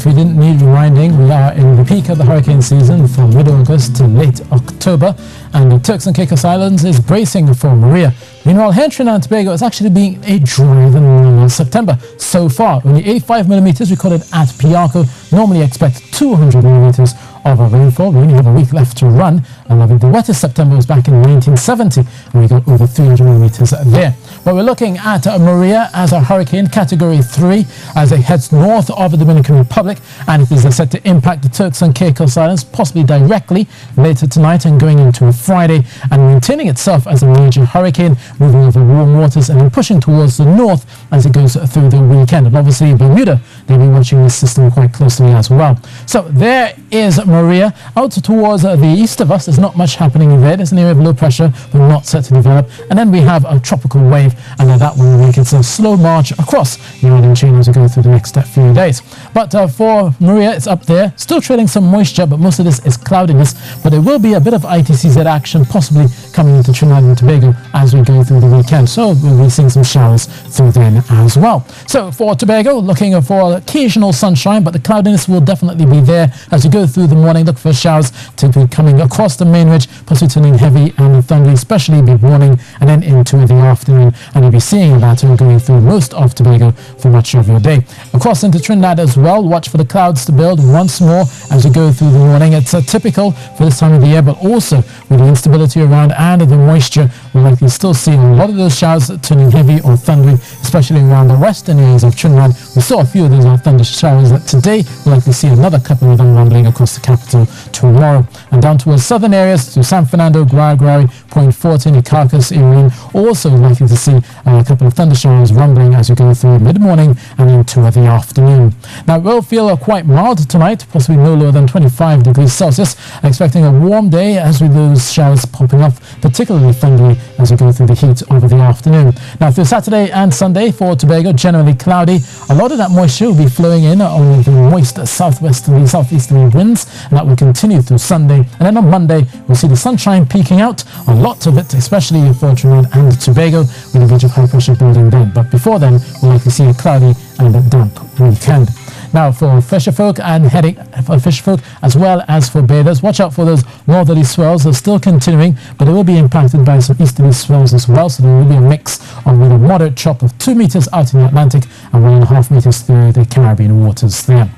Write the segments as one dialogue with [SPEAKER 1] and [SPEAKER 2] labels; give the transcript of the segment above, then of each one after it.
[SPEAKER 1] If you didn't need reminding, we are in the peak of the hurricane season from mid-August to late October, and the Turks and Caicos Islands is bracing for Maria. Meanwhile, here in Trinidad and Tobago, it's actually been a drier than normal September so far. Only 85 millimeters recorded at Piarco. Normally expect 200 millimeters of rainfall. We only have a week left to run. And the wettest September was back in 1970, and we got over 300 millimeters there. But we're looking at Maria as a hurricane category 3 as it heads north of the Dominican Republic, and it is set to impact the Turks and Caicos Islands possibly directly later tonight and going into Friday, and maintaining itself as a major hurricane, moving over warm waters and then pushing towards the north as it goes through the weekend. And obviously Bermuda, they'll be watching this system quite closely as well. So there is Maria. Out towards the east of us, there's not much happening there. There's an area of low pressure but not set to develop, and then we have a tropical wave, and that will make it a slow march across the island chain as we go through the next few days. But for Maria, it's up there, still trailing some moisture, but most of this is cloudiness. But there will be a bit of ITCZ action possibly coming into Trinidad and Tobago as we go through the weekend, so we'll be seeing some showers through then as well. So for Tobago, looking for occasional sunshine, but the cloudiness will definitely be there as we go through the morning. Look for showers to be coming across the main ridge, possibly turning heavy and thundery, especially mid-morning and then into the afternoon, and you'll be seeing that going through most of Tobago for much of your day. Across into Trinidad as well, watch for the clouds to build once more as we go through the morning. It's typical for this time of the year, but also with the instability around and the moisture, we'll likely still see a lot of those showers turning heavy or thundery, especially around the western areas of Trinidad. We saw a few of those thunder showers today. We'll likely see another couple of them rumbling across the capital tomorrow. And down towards southern areas to San Fernando, Guayguay, Point Fortin, Caracas, Irene, also likely to see a couple of thunder showers rumbling as we go through mid-morning and into the afternoon. Now it will feel quite mild tonight, possibly no lower than 25 degrees Celsius. Expecting a warm day as with those showers popping up, particularly thundery as we go through the heat over the afternoon. Now through Saturday and Sunday for Tobago, generally cloudy. A lot of that moisture will be flowing in on the moist southwesterly, southeasterly winds, and that will continue through Sunday. And then on Monday, we'll see the sunshine peaking out, a lot of it, especially for Trinidad and Tobago, with a ridge of high pressure building then. But before then, we'll likely see a cloudy and a damp weekend. Now for fisherfolk and heading for fisherfolk as well as for bathers, watch out for those northerly swells. They're still continuing, but they will be impacted by some easterly swells as well. So there will be a mix of with a moderate chop of 2 meters out in the Atlantic and 1.5 meters through the Caribbean waters there.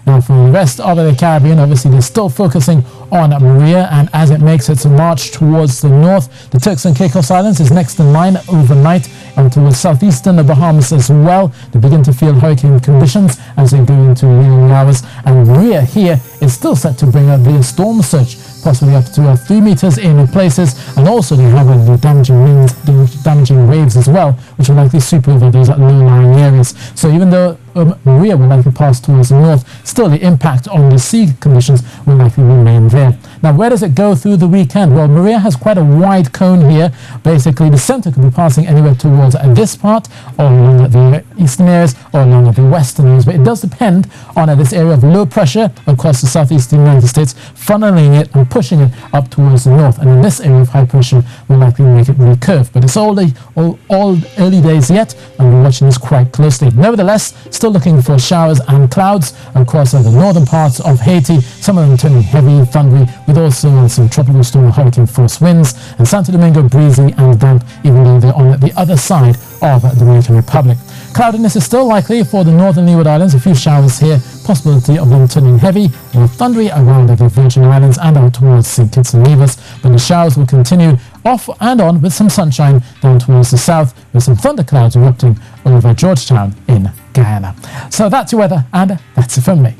[SPEAKER 1] Now for the rest of the Caribbean, obviously they're still focusing on Maria, and as it makes its march towards the north, the Turks and Caicos Islands is next in line overnight, and towards southeastern the Bahamas as well. They begin to feel hurricane conditions as they go into evening hours, and Maria here is still set to bring up the storm surge, possibly up to 3 meters in places, and also they have the damaging winds, the damaging waves as well, which will likely sweep over those low-lying areas. So even though Maria will likely pass towards the north, still the impact on the sea conditions will likely remain there. Now where does it go through the weekend? Well, Maria has quite a wide cone here. Basically the center could be passing anywhere towards this part, or along the eastern areas, or along the western areas, but it does depend on this area of low pressure across the southeastern United States, funneling it and pushing it up towards the north, and in this area of high pressure will likely make it recurve. But it's all early days yet, and we're watching this quite closely. Nevertheless, still looking for showers and clouds across the northern parts of Haiti, some of them turning heavy, thundery, with also some tropical storm hurricane force winds, and Santo Domingo breezy and damp, even though they're on the other side of the Dominican Republic. Cloudiness is still likely for the northern Leeward Islands. A few showers here, possibility of them turning heavy or thundery around the Virgin Islands and out towards St. Kitts and Nevis, but the showers will continue off and on with some sunshine down towards the south, with some thunderclouds erupting over Georgetown in Guyana. So that's your weather, and that's it from me.